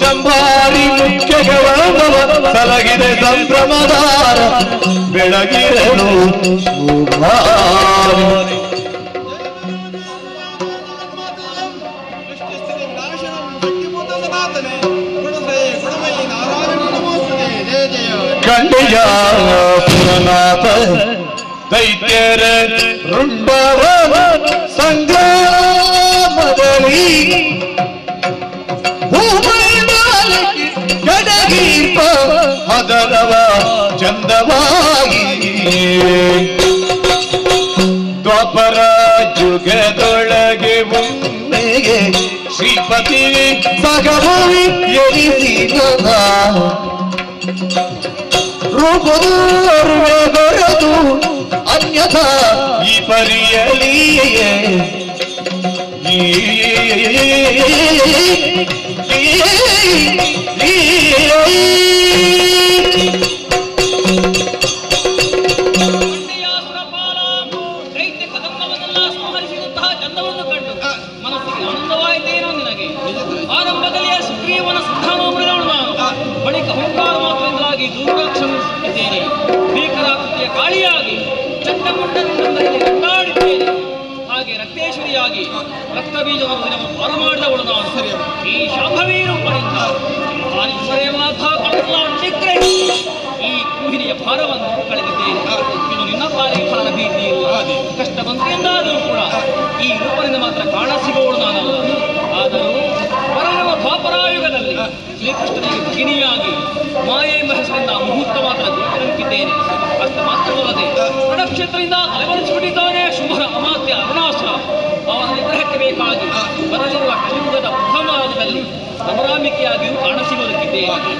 ಚಂಬಾರಿ ಮುಖ್ಯಗಳವ ಸಲಗಿದೆ ಸಂಭ್ರಮದಾರ ಬೆಳಗಿರಲು ಖಂಡಿಯ ಪುರನಾಥ ದೈತ್ಯರ ರುಂಡವ ಸಂಗ್ರಾಮದಲ್ಲಿ ಗಡಗೀಪ ಹದರವ ಚಂದವಾಗಿ ದ್ವಾಪರ ಯುಗದೊಳಗೆ ಒಮ್ಮೆಗೆ ಶ್ರೀಪತಿ ಸಗಭೂಮಿ ಎನಿಸಿದ ರೂಪದು ದೊರೆದು ಅನ್ಯಥಾ ಈ ಪರಿಯಲಿಯೇ ಆರಂಭದಲ್ಲಿ ಸುಗ್ರೀವನ ಸಿದ್ಧಾನೋಮೃಗವನ್ನು ನಾನು ಬಳಿಕ ಹುಂಕಾರ ಮಾತ್ರದಿಂದಾಗಿ ದೂರಾಕ್ಷಿದ್ದೇನೆ ಭೀಕರಾಕೃತಿಯ ಕಾಳಿಯಾಗಿ ಚಂಡಮುಂಡದಲ್ಲಿ ಕಂಡಾಡಿದ್ದೇನೆ. ಹಾಗೆ ರಕ್ತೇಶ್ವರಿಯಾಗಿ ರಕ್ತ ಬೀಜವನ್ನು ದಿನವನ್ನು ಪಾರ ಮಾಡಿದವಳು ನಾನು. ಈ ಶಾಂಭವಿ ರೂಪದಿಂದ ಈ ಕುಹಿನಿಯ ಭಾರವನ್ನು ಕಳೆದಿದ್ದೇನೆ. ಇನ್ನು ನಿನ್ನ ಪಾಲಿಗೆ ಫಲನ ಭೀತಿ ಇಲ್ಲ. ಕಷ್ಟ ಬಂತೆಂದಾದರೂ ಕೂಡ ಈ ರೂಪದಿಂದ ಮಾತ್ರ ಕಾಣ ಸಿಗುವವಳು ನಾನಲ್ಲ. ಆದರೂ ಪರಮ ದ್ವಾಪರಾಯುಗದಲ್ಲಿ ಶ್ರೀಕೃಷ್ಣನಿಗೆ ಭಗಿನಿಯಾಗಿ ಮಾಯೆ ಎಂಬ ಹೆಸರಿಂದ ಮುಹೂರ್ತ ಮಾತ್ರ ದೂರಕ್ಕಿದ್ದೇನೆ. ಅಷ್ಟ ಮಾತ್ರವಲ್ಲದೆ ರಣಕ್ಷೇತ್ರದಿಂದ ತಲೆಮರೆಸಿಬಿಟ್ಟಿದ್ದಾನೆ ಶುಭರ ಅಮಾತ್ಯ ಅರುಣಾಸುರ. ಅವನ ನಿಗ್ರಹಕ್ಕೆ ಬೇಕಾಗಿ ಬರಲಿರುವ ಕಲಿಯುಗದ ಪ್ರಥಮ ಭಾಗದಲ್ಲಿ ಸಮರಾಂಬಿಕೆಯಾಗಿಯೂ ಕಾಣಸಿಗುವುದಕ್ಕಿದ್ದೇನೆ.